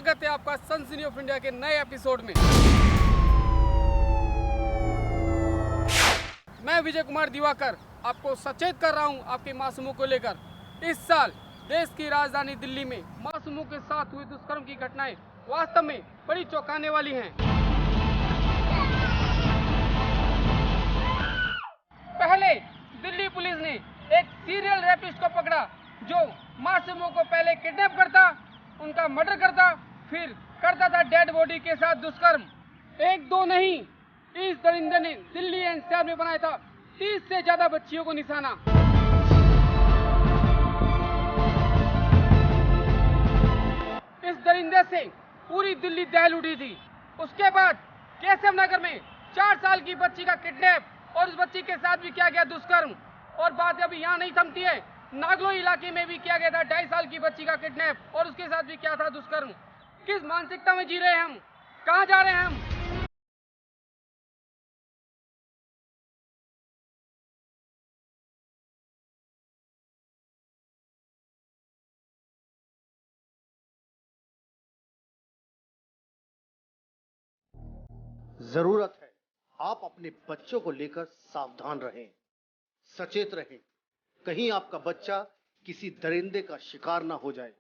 स्वागत है आपका सनसनी ऑफ इंडिया के नए एपिसोड में। मैं विजय कुमार दिवाकर आपको सचेत कर रहा हूं आपके मासूमों को लेकर। इस साल देश की राजधानी दिल्ली में मासूमों के साथ हुए दुष्कर्म की घटनाएं वास्तव में बड़ी चौंकाने वाली हैं। पहले दिल्ली पुलिस ने एक सीरियल रेपिस्ट को पकड़ा जो मासूमों को पहले किडनैप करता, उनका मर्डर करता, फिर करता था डेड बॉडी के साथ दुष्कर्म। एक दो नहीं, इस दरिंदे ने दिल्ली एनसीआर में बनाया था 30 से ज्यादा बच्चियों को निशाना। इस दरिंदे से पूरी दिल्ली दहल उठी थी। उसके बाद केशव नगर में 4 साल की बच्ची का किडनैप और उस बच्ची के साथ भी किया गया दुष्कर्म। और बात अभी यहाँ नहीं थमती है, नागलो इलाके में भी किया गया था 2.5 साल की बच्ची का किडनैप और उसके साथ भी किया था दुष्कर्म। किस मानसिकता में जी रहे हैं हम? कहाँ जा रहे हैं हम? जरूरत है आप अपने बच्चों को लेकर सावधान रहें, सचेत रहें। कहीं आपका बच्चा किसी दरिंदे का शिकार ना हो जाए,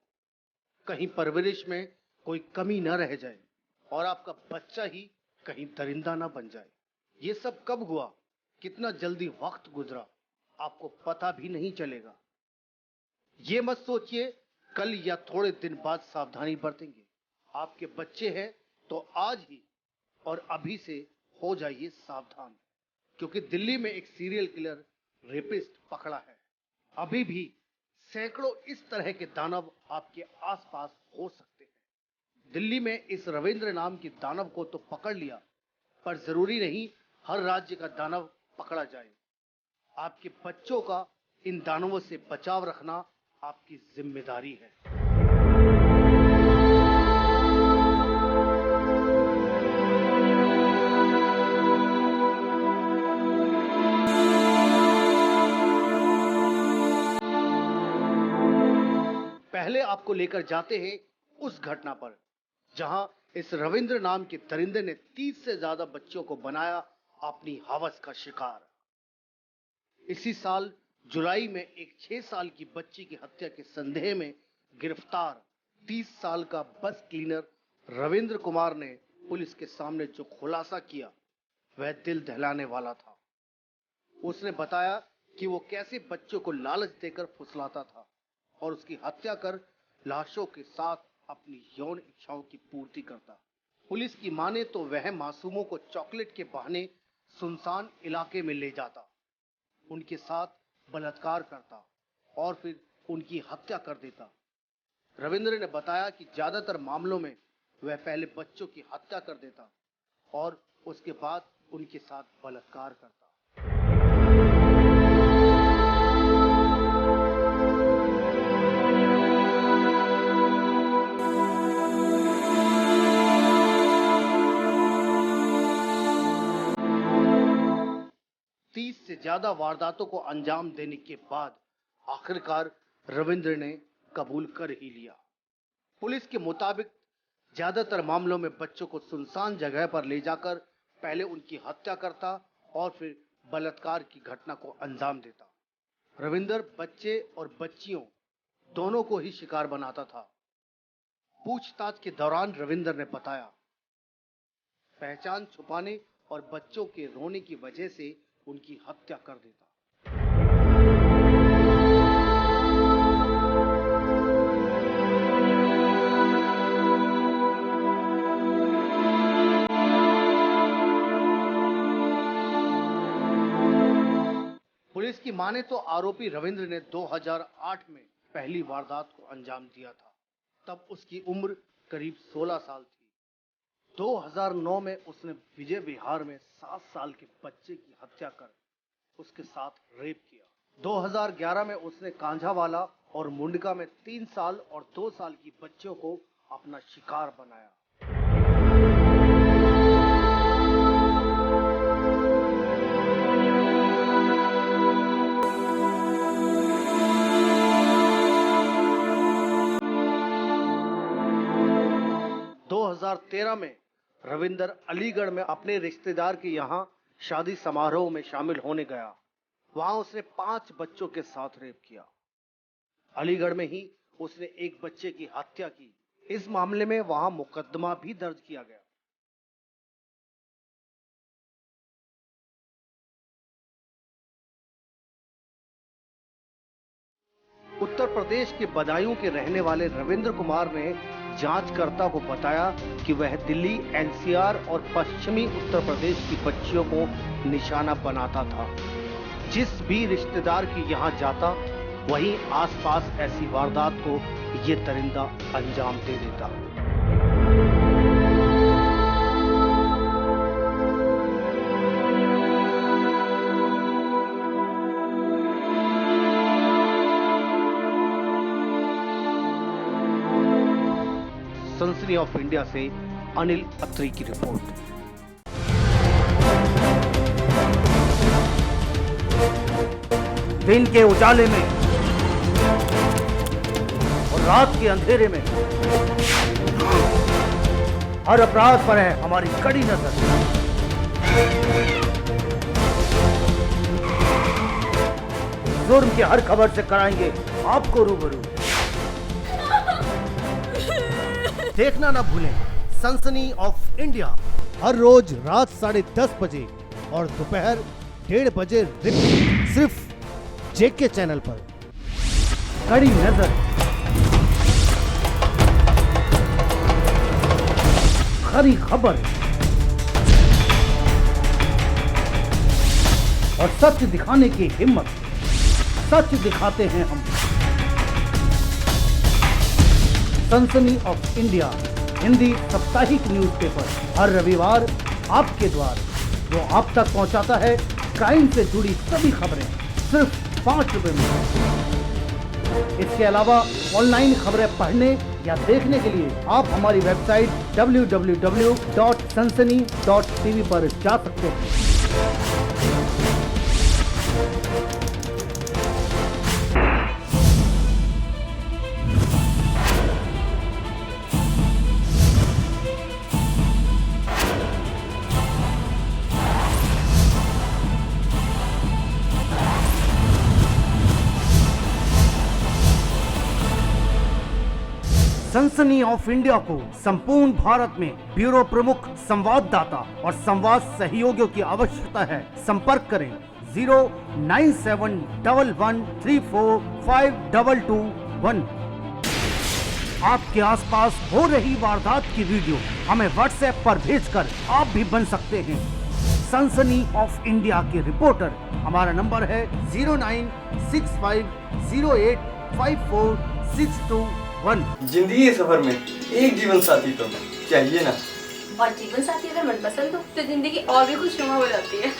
कहीं परवरिश में कोई कमी न रह जाए और आपका बच्चा ही कहीं दरिंदा ना बन जाए। ये सब कब हुआ, कितना जल्दी वक्त गुजरा, आपको पता भी नहीं चलेगा। ये मत सोचिए कल या थोड़े दिन बाद सावधानी बरतेंगे। आपके बच्चे हैं तो आज ही और अभी से हो जाइए सावधान, क्योंकि दिल्ली में एक सीरियल किलर रेपिस्ट पकड़ा है। अभी भी सैकड़ों इस तरह के दानव आपके आसपास हो सकते हैं। दिल्ली में इस रविंद्र नाम के दानव को तो पकड़ लिया, पर जरूरी नहीं हर राज्य का दानव पकड़ा जाए। आपके बच्चों का इन दानवों से बचाव रखना आपकी जिम्मेदारी है। पहले आपको लेकर जाते हैं उस घटना पर जहां इस रविंद्र नाम के दरिंदे ने 30 से ज्यादा बच्चों को बनाया अपनी हवस का शिकार। इसी साल जुलाई में एक 6 साल की बच्ची की हत्या के संदेह में गिरफ्तार 30 साल का बस क्लीनर रविंद्र कुमार ने पुलिस के सामने जो खुलासा किया वह दिल दहलाने वाला था। उसने बताया कि वो कैसे बच्चों को लालच देकर फुसलाता था और उसकी हत्या कर लाशों के साथ अपनी यौन इच्छाओं की पूर्ति करता। पुलिस की माने तो वह मासूमों को चॉकलेट के बहाने सुनसान इलाके में ले जाता, उनके साथ बलात्कार करता और फिर उनकी हत्या कर देता। रविंद्र ने बताया कि ज्यादातर मामलों में वह पहले बच्चों की हत्या कर देता और उसके बाद उनके साथ बलात्कार करता। से ज्यादा वारदातों को अंजाम देने के बाद आखिरकार रविंद्र ने कबूल कर ही लिया। पुलिस के मुताबिक ज्यादातर मामलों में बच्चों को सुनसान जगह पर ले जाकर पहले उनकी हत्या करता और फिर बलात्कार की घटना को अंजाम देता। रविंद्र बच्चे और बच्चियों दोनों को ही शिकार बनाता था। पूछताछ के दौरान रविंद्र ने बताया, पहचान छुपाने और बच्चों के रोने की वजह से उनकी हत्या कर देता। पुलिस की माने तो आरोपी रविंद्र ने 2008 में पहली वारदात को अंजाम दिया था। तब उसकी उम्र करीब 16 साल थी। 2009 में उसने विजय विहार में 7 साल के बच्चे की हत्या कर उसके साथ रेप किया। 2011 में उसने कांझावाला और मुंडका में 3 साल और 2 साल की बच्चों को अपना शिकार बनाया। 2013 में रविंदर अलीगढ़ में अपने रिश्तेदार के यहाँ शादी समारोह में शामिल होने गया। वहां उसने 5 बच्चों के साथ रेप किया। अलीगढ़ में ही उसने एक बच्चे की हत्या की। इस मामले में वहां मुकदमा भी दर्ज किया गया। उत्तर प्रदेश के बदायूं के रहने वाले रविंद्र कुमार ने जांचकर्ता को बताया कि वह दिल्ली, एनसीआर और पश्चिमी उत्तर प्रदेश की बच्चियों को निशाना बनाता था। जिस भी रिश्तेदार की यहां जाता, वहीं आसपास ऐसी वारदात को ये दरिंदा अंजाम दे देता। सनसनी ऑफ इंडिया से अनिल अत्री की रिपोर्ट। दिन के उजाले में और रात के अंधेरे में हर अपराध पर है हमारी कड़ी नजर। जुर्म की हर खबर से कराएंगे आपको रूबरू। देखना ना भूलें सनसनी ऑफ इंडिया, हर रोज रात 10:30 बजे और दोपहर 1:30 बजे रिपीट, सिर्फ जेके चैनल पर। कड़ी नजर, खरी खबर और सच दिखाने की हिम्मत। सच दिखाते हैं हम। सनसनी ऑफ इंडिया हिंदी साप्ताहिक न्यूज़पेपर, हर रविवार आपके द्वार, जो आप तक पहुंचाता है क्राइम से जुड़ी सभी खबरें सिर्फ 5 रुपए में। इसके अलावा ऑनलाइन खबरें पढ़ने या देखने के लिए आप हमारी वेबसाइट www.sansani.tv पर जा सकते हैं। सनसनी ऑफ इंडिया को संपूर्ण भारत में ब्यूरो प्रमुख, संवाददाता और संवाद सहयोगियों की आवश्यकता है। संपर्क करें 09711345221। आपके आसपास हो रही वारदात की वीडियो हमें व्हाट्सएप पर भेजकर आप भी बन सकते हैं सनसनी ऑफ इंडिया के रिपोर्टर। हमारा नंबर है 09650854621। जिंदगी के सफर में एक जीवन साथी तो चाहिए ना। और जीवन साथी अगर मनपसंद हो तो जिंदगी और भी खुशनुमा हो जाती है।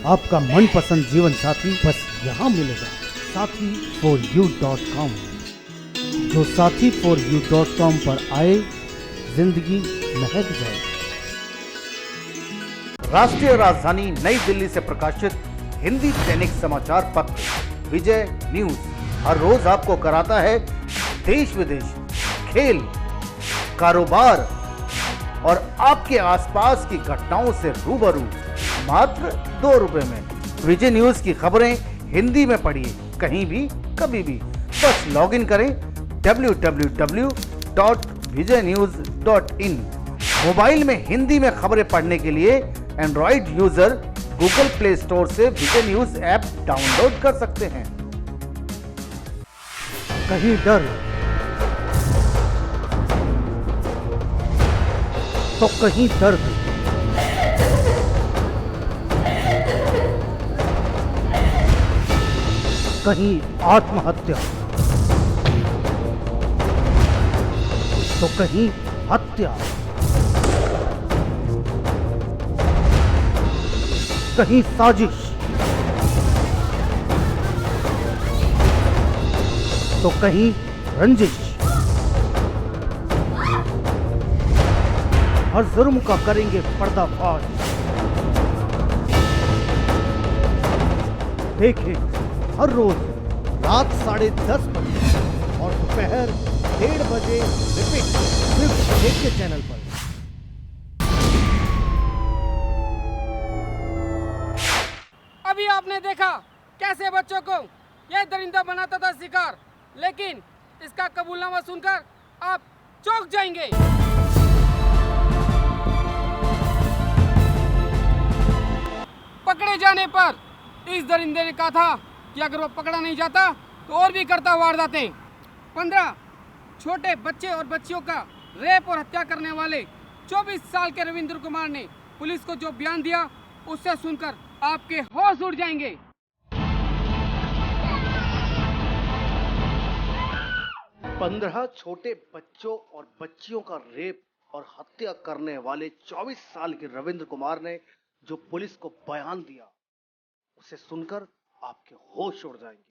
आपका मनपसंद जीवन साथी बस यहाँ मिलेगा, sathi4u.com। जो sathi4u.com पर आए, जिंदगी महक जाए। राष्ट्रीय राजधानी नई दिल्ली से प्रकाशित हिंदी दैनिक समाचार पत्र विजय न्यूज हर रोज आपको कराता है देश विदेश, खेल, कारोबार और आपके आसपास की घटनाओं से रूबरू मात्र 2 रुपए में। विजय न्यूज की खबरें हिंदी में पढ़िए कहीं भी कभी भी। बस लॉगिन करें www.vijaynews.in। मोबाइल में हिंदी में खबरें पढ़ने के लिए Android user Google play store से विजय न्यूज ऐप डाउनलोड कर सकते हैं। कहीं डर तो कहीं दर्द, कहीं आत्महत्या तो कहीं हत्या, कहीं साजिश तो कहीं रंजिश। हर जुर्म का करेंगे पर्दाफाश। देखें हर रोज रात 10:30 बजे और दोपहर 1:30 बजे रिपीट, सिर्फ जेके चैनल पर। आपने देखा कैसे बच्चों को यह दरिंदा बनाता था शिकार, लेकिन इसका कबूलनामा सुनकर आप चौंक जाएंगे। पकड़े जाने पर इस दरिंदे ने कहा था कि अगर वो पकड़ा नहीं जाता तो और भी करता वारदातें। 15 छोटे बच्चे और बच्चियों का रेप और हत्या करने वाले 24 साल के रविंद्र कुमार ने पुलिस को जो बयान दिया उससे सुनकर आपके होश उड़ जाएंगे। 15 छोटे बच्चों और बच्चियों का रेप और हत्या करने वाले 24 साल के रविंद्र कुमार ने जो पुलिस को बयान दिया, उसे सुनकर आपके होश उड़ जाएंगे।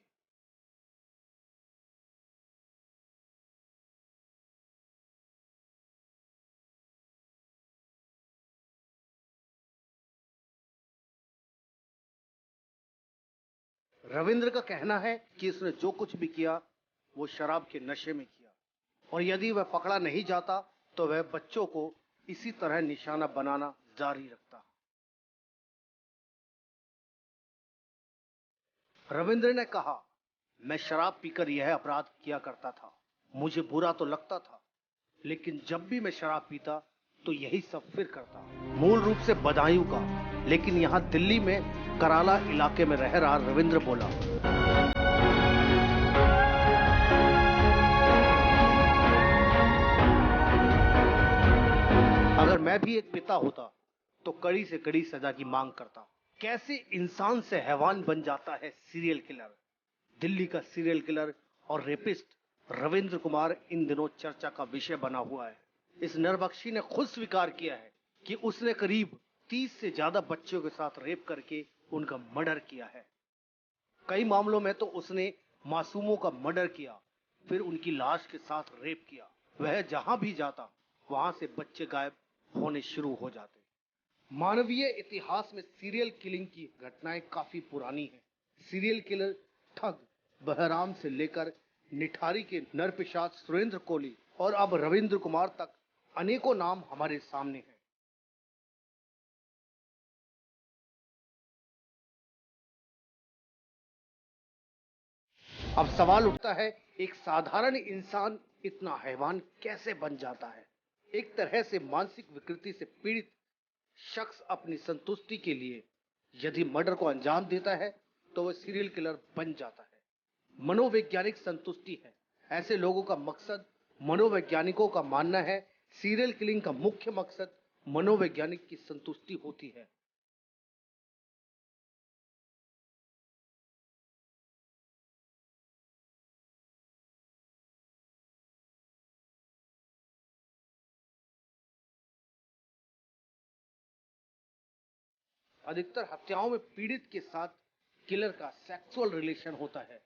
रविंद्र का कहना है कि इसने जो कुछ भी किया वो शराब के नशे में किया, और यदि वह पकड़ा नहीं जाता तो वह बच्चों को इसी तरह निशाना बनाना जारी रखता। रविंद्र ने कहा, मैं शराब पीकर यह अपराध किया करता था, मुझे बुरा तो लगता था, लेकिन जब भी मैं शराब पीता तो यही सब फिर करता। मूल रूप से बदायूं का, लेकिन यहां दिल्ली में कराला इलाके में रह रहा रविंद्र बोला, अगर मैं भी एक पिता होता तो कड़ी से कड़ी सजा की मांग करता। कैसे इंसान से हैवान बन जाता है सीरियल किलर। दिल्ली का सीरियल किलर और रेपिस्ट रविंद्र कुमार इन दिनों चर्चा का विषय बना हुआ है। इस नरबख्शी ने खुद स्वीकार किया है कि उसने करीब 30 से ज्यादा बच्चों के साथ रेप करके उनका मर्डर किया है। कई मामलों में तो उसने मासूमों का मर्डर किया, फिर उनकी लाश के साथ रेप किया। वह जहां भी जाता वहां से बच्चे गायब होने शुरू हो जाते। मानवीय इतिहास में सीरियल किलिंग की घटनाएं काफी पुरानी हैं। सीरियल किलर ठग बहराम से लेकर निठारी के नरपिशाच सुरेंद्र कोहली और अब रविंद्र कुमार तक अनेकों नाम हमारे सामने हैं। अब सवाल उठता है, एक साधारण इंसान इतना हैवान कैसे बन जाता है। एक तरह से मानसिक विकृति से पीड़ित शख्स अपनी संतुष्टि के लिए यदि मर्डर को अंजाम देता है तो वह सीरियल किलर बन जाता है। मनोवैज्ञानिक संतुष्टि है। ऐसे लोगों का मकसद, मनोवैज्ञानिकों का मानना है, सीरियल किलिंग का मुख्य मकसद मनोवैज्ञानिक की संतुष्टि होती है। अधिकतर हत्याओं में पीड़ित के साथ किलर का सेक्सुअल रिलेशन होता है।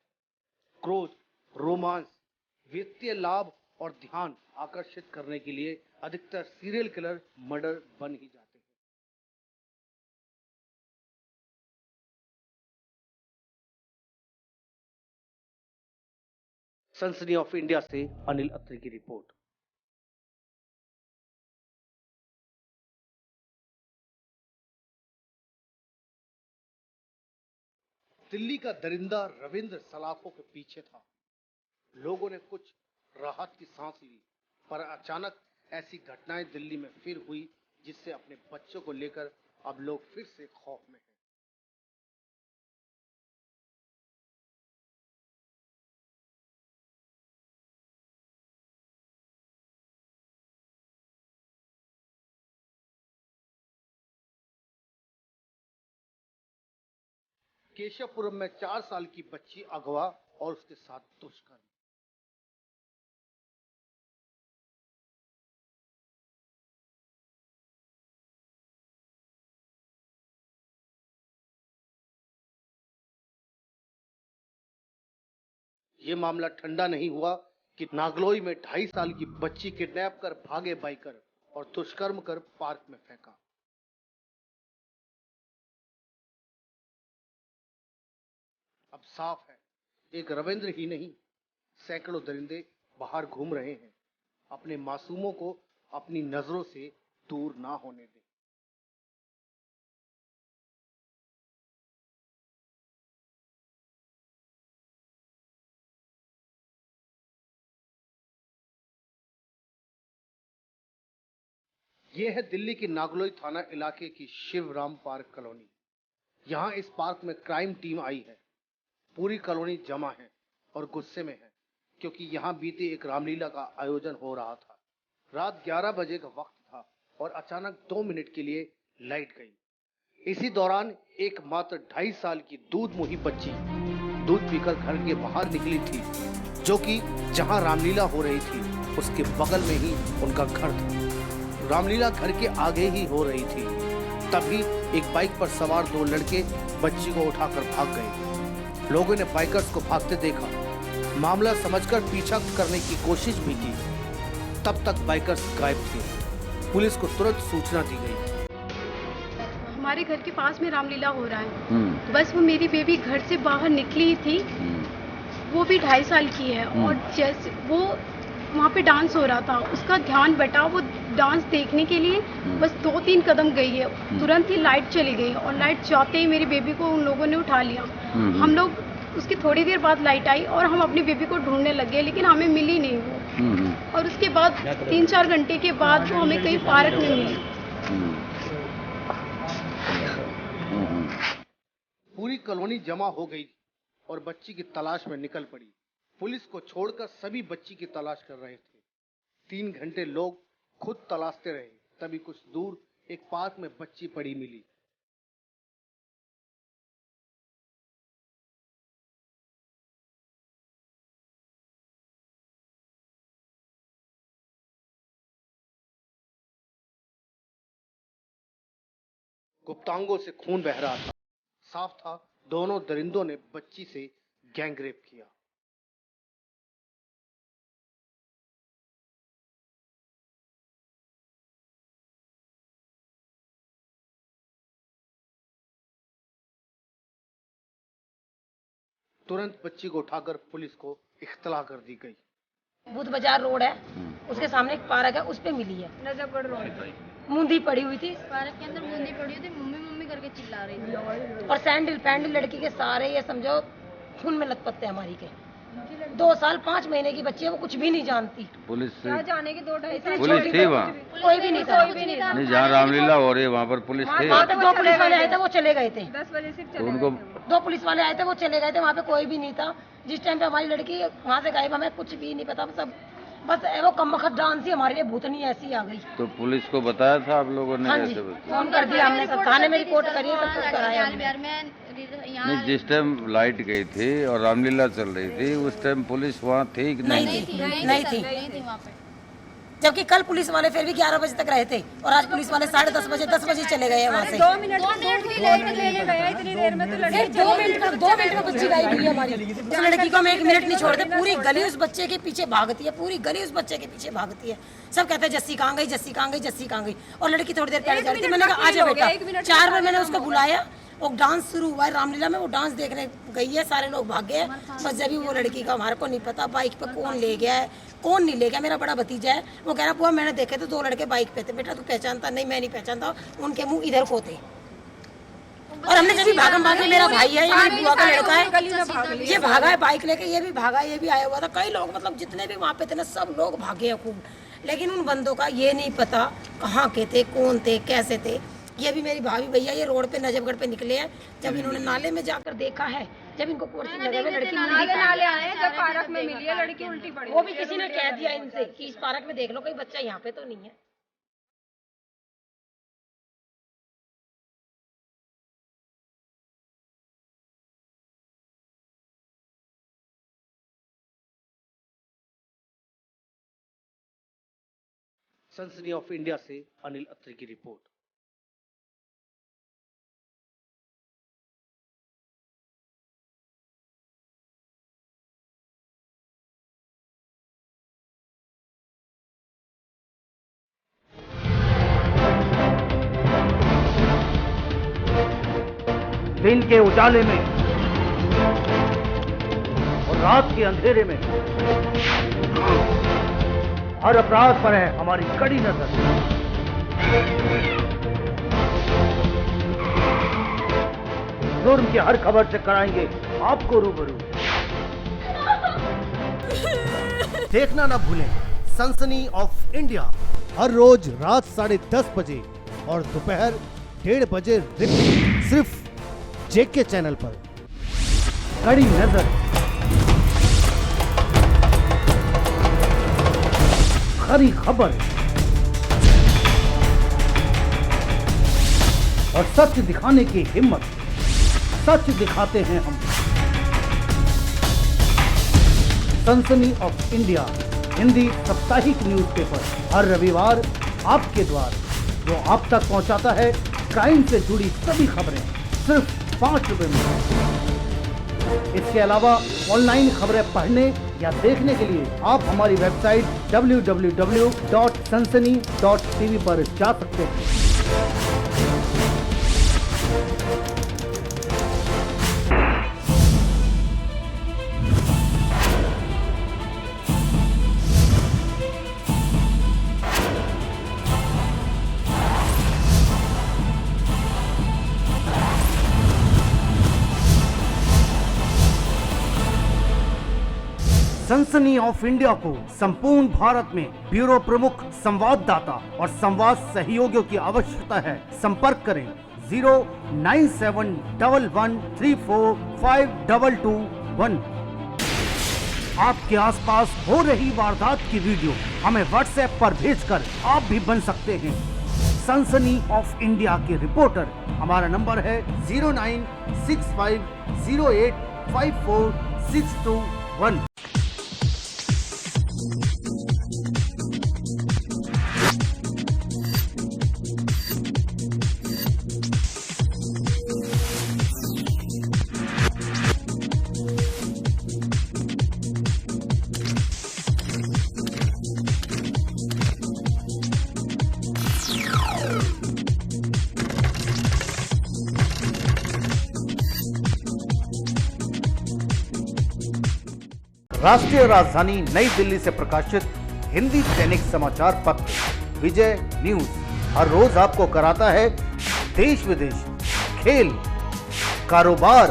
क्रोध, रोमांस, वित्तीय लाभ और ध्यान आकर्षित करने के लिए अधिकतर सीरियल किलर मर्डर बन ही जाते हैं। सनसनी ऑफ इंडिया से अनिल अत्री की रिपोर्ट। दिल्ली का दरिंदा रविंद्र सलाखों के पीछे था। लोगों ने कुछ राहत की सांस ली, पर अचानक ऐसी घटनाएं दिल्ली में फिर हुई जिससे अपने बच्चों को लेकर अब लोग फिर से खौफ में हैं। केशवपुरम में 4 साल की बच्ची अगवा और उसके साथ दुष्कर्म। ये मामला ठंडा नहीं हुआ कि नागलोई में 2.5 साल की बच्ची किडनैप कर भागे बाइकर और दुष्कर्म कर पार्क में फेंका। अब साफ है, एक रविंद्र ही नहीं, सैकड़ों दरिंदे बाहर घूम रहे हैं। अपने मासूमों को अपनी नजरों से दूर ना होने दें। ये है दिल्ली की नागलोई थाना इलाके की शिवराम पार्क कॉलोनी। यहाँ इस पार्क में क्राइम टीम आई है। पूरी कॉलोनी जमा है और गुस्से में है क्योंकि यहाँ बीते एक रामलीला का आयोजन हो रहा था। रात 11 बजे का वक्त था और अचानक 2 मिनट के लिए लाइट गई। इसी दौरान एक मात्र 2.5 साल की दूध मुही बच्ची दूध पीकर घर के बाहर निकली थी, जो कि जहाँ रामलीला हो रही थी उसके बगल में ही उनका घर था। रामलीला घर के आगे ही हो रही थी। तभी एक बाइक पर सवार 2 लड़के बच्ची को उठाकर भाग गए। लोगों ने बाइकर्स को भागते देखा, मामला समझकर पीछा करने की कोशिश भी की। तब तक बाइकर्स गायब थे। पुलिस को तुरंत सूचना दी गई। हमारे घर के पास में रामलीला हो रहा है, तो बस वो मेरी बेबी घर से बाहर निकली थी। वो भी 2.5 साल की है और जैसे वो वहाँ पे डांस हो रहा था, उसका ध्यान बटा, वो डांस देखने के लिए बस 2-3 कदम गई है, तुरंत ही लाइट चली गई और लाइट जाते ही मेरी बेबी को उन लोगों ने उठा लिया। हम लोग उसकी थोड़ी देर बाद लाइट आई और हम अपनी बेबी को ढूंढने लगे, लेकिन हमें मिली नहीं वो। और उसके बाद 3-4 घंटे के बाद वो हमें कहीं पार्क में मिली। पूरी कॉलोनी जमा हो गई और बच्ची की तलाश में निकल पड़ी। पुलिस को छोड़कर सभी बच्ची की तलाश कर रहे थे। 3 घंटे लोग खुद तलाशते रहे। तभी कुछ दूर एक पार्क में बच्ची पड़ी मिली। गुप्तांगों से खून बह रहा था। साफ था दोनों दरिंदों ने बच्ची से गैंगरेप किया। तुरंत बच्ची को उठाकर पुलिस को इख्तला कर दी गई। बुध बाजार रोड है, उसके सामने एक पार्क है, उस पे मिली है। नजफगढ़ रोड मूंदी पड़ी हुई थी, पार्क के अंदर मूंदी पड़ी हुई थी, मम्मी मम्मी करके चिल्ला रही थी। और सैंडल लड़की के सारे ये समझो खून में लथपथ हमारी के। 2 साल 5 महीने की बच्ची है, वो कुछ भी नहीं जानती। पुलिस जाने की 2-2.5 साल पुलिस थी वहाँ? कोई भी नहीं था। नहीं, जहाँ रामलीला हो रही है वहाँ पर पुलिस थी? वहाँ पे 2 पुलिस वाले आए थे, वो चले गए थे। 10 बजे से तो उनको 2 पुलिस वाले आए थे, वो चले गए थे। वहाँ पे कोई भी नहीं था। जिस टाइम पे हमारी लड़की वहाँ से गायब, हमें कुछ भी नहीं पता। सब बस वो कमबख्त डांस ही हमारे लिए भूतनी ऐसी आ गई। तो पुलिस को बताया था आप लोगों ने? हाँ जी, फोन कर दिया हमने, सब थाने में रिपोर्ट करी, सब कुछ कराया। नहीं, जिस टाइम लाइट गई थी और रामलीला चल रही थी उस टाइम पुलिस वहाँ थी कि नहीं थी? नहीं थी। जबकि कल पुलिस वाले फिर भी 11 बजे तक रहे थे और आज पुलिस वाले 10:30 बजे 10 बजे चले गए वहाँ से। 2 मिनट की लाइट लेने गए, इतनी देर में तो लड़की 2 मिनट में बच्ची गायब हुई हमारी। उस लड़की को हम 1 मिनट नहीं छोड़ते, पूरी गली उस बच्चे के पीछे भागती है, पूरी गली उस बच्चे के पीछे भागती है। सब कहते हैं जस्सी कहाँ गई, जस्सी कहाँ गई, जस्सी कहाँ गई। और लड़की थोड़ी देर पहले जा रही थी, मैंने कहा आजा बेटा। 4 बार मैंने उसको बुलाया और डांस शुरू हुआ है रामलीला में, वो डांस देखने गई है, सारे लोग भाग गए। बस जब भी वो लड़की का हमारे को नहीं पता बाइक पे कौन ले गया है, कौन नहीं ले गया। मेरा बड़ा भतीजा है, वो कह रहा बुआ मैंने देखे तो 2 लड़के बाइक पे थे। बेटा तू पहचानता? नहीं मैं नहीं पहचानता, उनके मुंह इधर को थे। और हमने जब भी भागम भागे, मेरा भाई है, ये मेरी बुआ का लड़का है, ये भागा है बाइक लेके, ये भी भागा, ये भी आया हुआ था। कई लोग मतलब जितने भी वहाँ पे थे ना, सब लोग भागे हैं खूब। लेकिन उन बंदों का ये नहीं पता कहाँ के थे, कौन थे, कैसे थे। ये भी मेरी भाभी भैया ये रोड पे नजफगढ़ पे निकले हैं। जब इन्होंने नाले में जाकर देखा है, जब इनको कोर्सी लगे हुए लड़की नाले आए, जब पार्क में मिली है लड़की उल्टी पड़ी, वो भी किसी ने कह दिया इनसे कि इस पार्क में देख लो कोई बच्चा यहाँ पे तो नहीं है। सनसनी ऑफ इंडिया से अनिल अत्री की रिपोर्ट। दिन के उजाले में और रात के अंधेरे में हर अपराध पर है हमारी कड़ी नजर। जुर्म की हर खबर से कराएंगे आपको रूबरू। देखना ना भूलें सनसनी ऑफ इंडिया। हर रोज रात 10:30 बजे और दोपहर 1:30 बजे रिपीट, सिर्फ जेके चैनल पर। कड़ी नजर, खरी खबर और सच दिखाने की हिम्मत। सच दिखाते हैं हम। सनसनी ऑफ इंडिया हिंदी साप्ताहिक न्यूज़पेपर हर रविवार आपके द्वार, जो आप तक पहुंचाता है क्राइम से जुड़ी सभी खबरें सिर्फ 5 रुपए में। इसके अलावा ऑनलाइन खबरें पढ़ने या देखने के लिए आप हमारी वेबसाइट www.sansani.tv पर जा सकते हैं। सनसनी ऑफ इंडिया को संपूर्ण भारत में ब्यूरो प्रमुख, संवाददाता और संवाद सहयोगियों की आवश्यकता है। संपर्क करें 09711345221। आपके आसपास हो रही वारदात की वीडियो हमें व्हाट्सएप पर भेजकर आप भी बन सकते हैं सनसनी ऑफ इंडिया के रिपोर्टर। हमारा नंबर है 09650854621। राष्ट्रीय राजधानी नई दिल्ली से प्रकाशित हिंदी दैनिक समाचार पत्र विजय न्यूज हर रोज आपको कराता है देश विदेश, खेल, कारोबार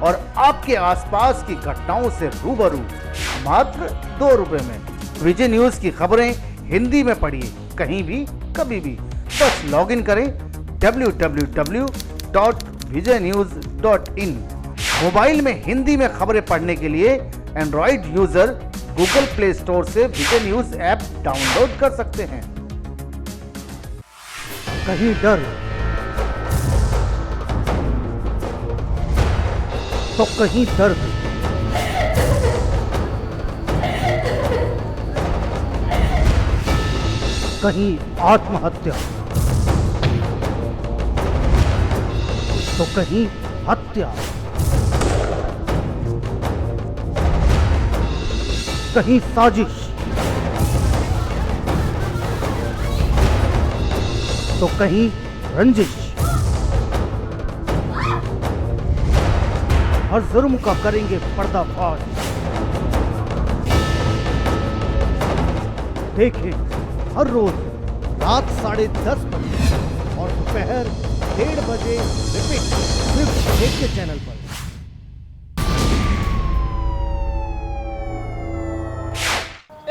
और आपके आसपास की घटनाओं से रूबरू मात्र 2 रुपए में। विजय न्यूज की खबरें हिंदी में पढ़िए कहीं भी कभी भी। बस लॉगिन करें www.vijaynews.in। मोबाइल में हिंदी में खबरें पढ़ने के लिए Android user Google play store से विजय न्यूज ऐप डाउनलोड कर सकते हैं। कहीं डर तो कहीं दर्द, कहीं आत्महत्या तो कहीं हत्या, कहीं साजिश तो कहीं रंजिश। हर जुर्म का करेंगे पर्दाफाश। देखें हर रोज रात 10:30 बजे और दोपहर 1:30 बजे रिपीट, सिर्फ जेके चैनल पर।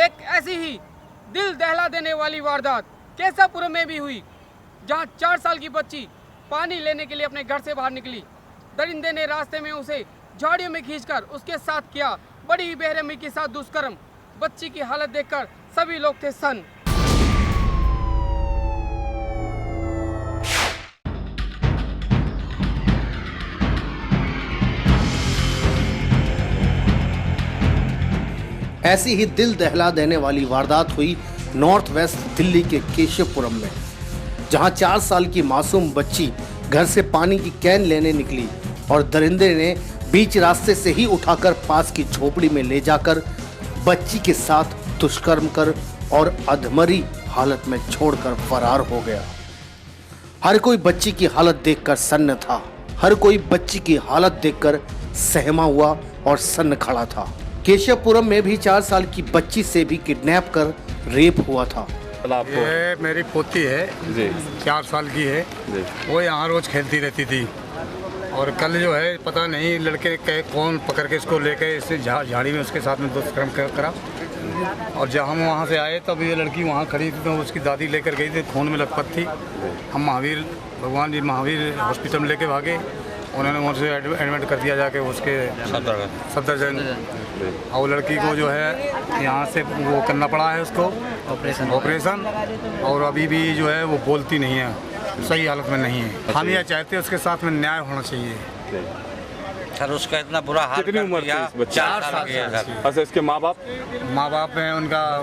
एक ऐसी ही दिल दहला देने वाली वारदात केसापुरम में भी हुई, जहां 4 साल की बच्ची पानी लेने के लिए अपने घर से बाहर निकली। दरिंदे ने रास्ते में उसे झाड़ियों में खींचकर उसके साथ किया बड़ी ही बेरहमी के साथ दुष्कर्म। बच्ची की हालत देखकर सभी लोग थे सन्न। ऐसी ही दिल दहला देने वाली वारदात हुई नॉर्थ वेस्ट दिल्ली के केशवपुरम में, जहां 4 साल की मासूम बच्ची घर से पानी की कैन लेने निकली और दरिंदे ने बीच रास्ते से ही उठाकर पास की झोपड़ी में ले जाकर बच्ची के साथ दुष्कर्म कर और अधमरी हालत में छोड़कर फरार हो गया। हर कोई बच्ची की हालत देखकर सन्न था। हर कोई बच्ची की हालत देखकर सहमा हुआ और सन्न खड़ा था। केशवपुरम में भी 4 साल की बच्ची से भी किडनैप कर रेप हुआ था। ये मेरी पोती है जी, 4 साल की है जी। वो यहाँ रोज खेलती रहती थी और कल जो है पता नहीं लड़के के कौन पकड़ के इसको लेके इससे झाड़ी में उसके साथ में दुष्कर्म करा और जब हम वहाँ से आए तब ये लड़की वहाँ खड़ी थी, तो उसकी दादी लेकर गई थी, खून में लथपथ थी। हम भगवान जी महावीर हॉस्पिटल में लेके भागे, उन्होंने मुझसे एडमिट कर दिया जाके उसके सफदरजंग। और वो लड़की को जो है यहाँ से वो करना पड़ा है उसको ऑपरेशन, और अभी भी जो है वो बोलती नहीं है, सही हालत में नहीं है। हम यह चाहते हैं उसके साथ में न्याय होना चाहिए। सर उसका इतना बुरा हाल कितनी उम्र थी इस बच्चे? 4 साल की है सर। अच्छा, इसके माँ बाप हैं उनका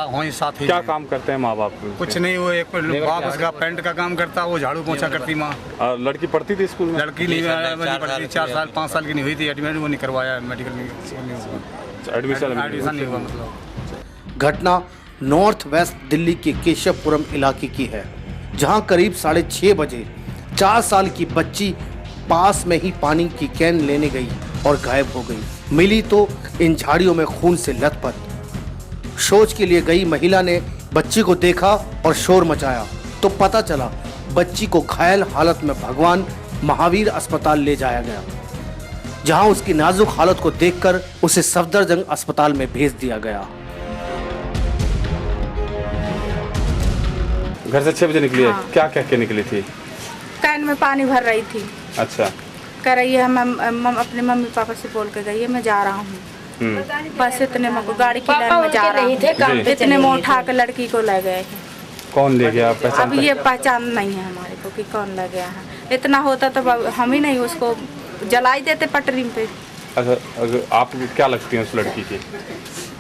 वहीं साथ ही। क्या काम करते हैं माँ बाप? कुछ नहीं, वो एक बाप उसका पेंट का काम करता, वो झाड़ू पोछा करती माँ। लड़की पढ़ती थी स्कूल में? लड़की नहीं पढ़ती, 4-5 साल की नहीं हुई थी, एडमिट वो नहीं करवाया, मेडिकल नहीं, एडमिशन नहीं हुआ। मतलब घटना नॉर्थ वेस्ट दिल्ली के केशवपुरम इलाके की है, जहां करीब 6:30 बजे 4 साल की बच्ची पास में ही पानी की कैन लेने गई और गायब हो गई। मिली तो इन झाड़ियों में खून से लथपथ। शौच के लिए गई महिला ने बच्ची को देखा और शोर मचाया, तो पता चला बच्ची को घायल हालत में भगवान महावीर अस्पताल ले जाया गया, जहां उसकी नाजुक हालत को देखकर उसे सफदरजंग अस्पताल में भेज दिया गया। घर से 6 बजे निकली है? क्या कह के निकली थी? कैन में पानी भर रही थी। अच्छा। कह रही है हम अपने मम्मी पापा से बोल के गई है मैं जा रहा हूँ। बस इतने में गाड़ी की लाइन में जा रहा हूँ, इतने में उठा के लड़की को ले गए। कौन ले गया? अब ये पहचान नहीं है हमारे को कि कौन ले गया है। इतना होता तो हम ही नहीं उसको जलाई देते पटरी पे। अच्छा, आप क्या लगती हैं उस लड़की की?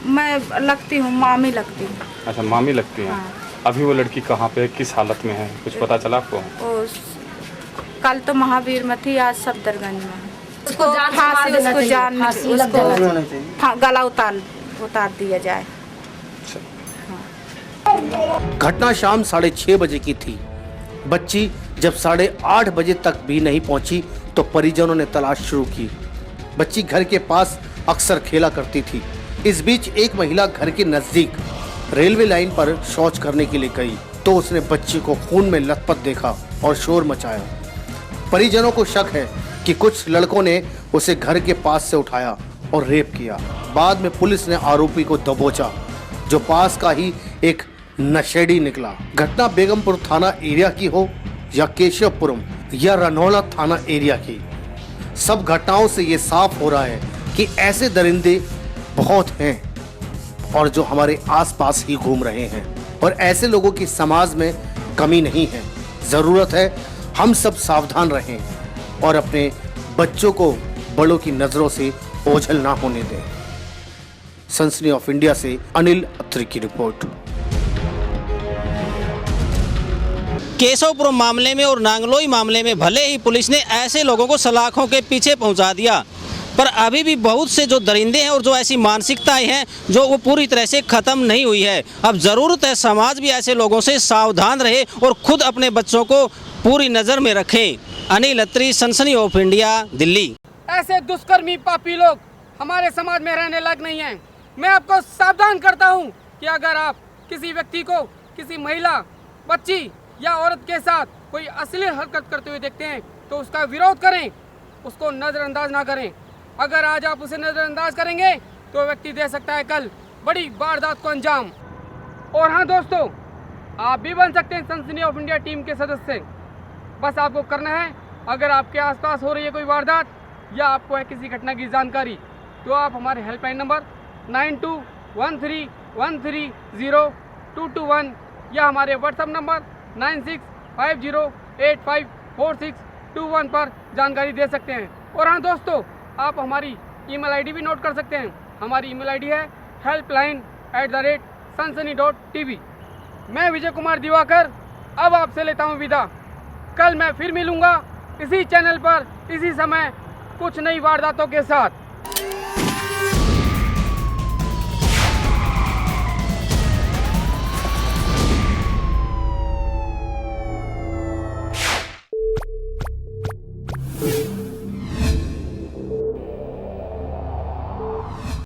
मैं लगती हूँ मामी लगती हूँ। अच्छा, मामी लगती हैं। अभी वो लड़की कहाँ पे, किस हालत में है, कुछ पता चला आपको? कल तो महावीर में थी, आज सफदरगंज में। उसको गला उतार दिया जाए। घटना शाम 6:30 बजे की थी। बच्ची जब 8:30 बजे तक भी नहीं पहुंची तो परिजनों ने तलाश शुरू की। बच्ची घर के पास अक्सर खेला करती थी। इस बीच एक महिला घर के नजदीक रेलवे लाइन पर शौच करने के लिए गई, तो उसने बच्ची को खून में लथपथ देखा और शोर मचाया। परिजनों को शक है कि कुछ लड़कों ने उसे घर के पास से उठाया और रेप किया। बाद में पुलिस ने आरोपी को दबोचा, जो पास का ही एक नशेड़ी निकला। घटना बेगमपुर थाना एरिया की हो या केशवपुरम या रनौला थाना एरिया की, सब घटनाओं से ये साफ हो रहा है कि ऐसे दरिंदे बहुत हैं और जो हमारे आसपास ही घूम रहे हैं, और ऐसे लोगों की समाज में कमी नहीं है। जरूरत है हम सब सावधान रहें और अपने बच्चों को बड़ों की नजरों से ओझल ना होने दें। सनसनी ऑफ इंडिया से अनिल अत्री की रिपोर्ट। केशवपुरम मामले में और नांगलोई मामले में भले ही पुलिस ने ऐसे लोगों को सलाखों के पीछे पहुंचा दिया, पर अभी भी बहुत से जो दरिंदे हैं और जो ऐसी मानसिकताएं हैं जो वो पूरी तरह से ख़त्म नहीं हुई है। अब ज़रूरत है समाज भी ऐसे लोगों से सावधान रहे और खुद अपने बच्चों को पूरी नज़र में रखे। अनिल अत्री, सनसनी ऑफ इंडिया, दिल्ली। ऐसे दुष्कर्मी पापी लोग हमारे समाज में रहने लायक नहीं हैं। मैं आपको सावधान करता हूं कि अगर आप किसी व्यक्ति को, किसी महिला, बच्ची या औरत के साथ कोई अश्लील हरकत करते हुए देखते हैं तो उसका विरोध करें, उसको नज़रअंदाज ना करें। अगर आज आप उसे नज़रअंदाज करेंगे तो व्यक्ति दे सकता है कल बड़ी वारदात को अंजाम। और हाँ दोस्तों, आप भी बन सकते हैं सनसनी ऑफ इंडिया टीम के सदस्य। बस आपको करना है, अगर आपके आसपास हो रही है कोई वारदात या आपको है किसी घटना की जानकारी, तो आप हमारे हेल्पलाइन नंबर 9213130221 या हमारे व्हाट्सएप नंबर 9650854621 पर जानकारी दे सकते हैं। और हाँ दोस्तों, आप हमारी ईमेल आईडी भी नोट कर सकते हैं। हमारी ईमेल आईडी है helpline@sunsani.tv। मैं विजय कुमार दिवाकर अब आपसे लेता हूँ विदा। कल मैं फिर मिलूँगा इसी चैनल पर, इसी समय, कुछ नई वारदातों के साथ।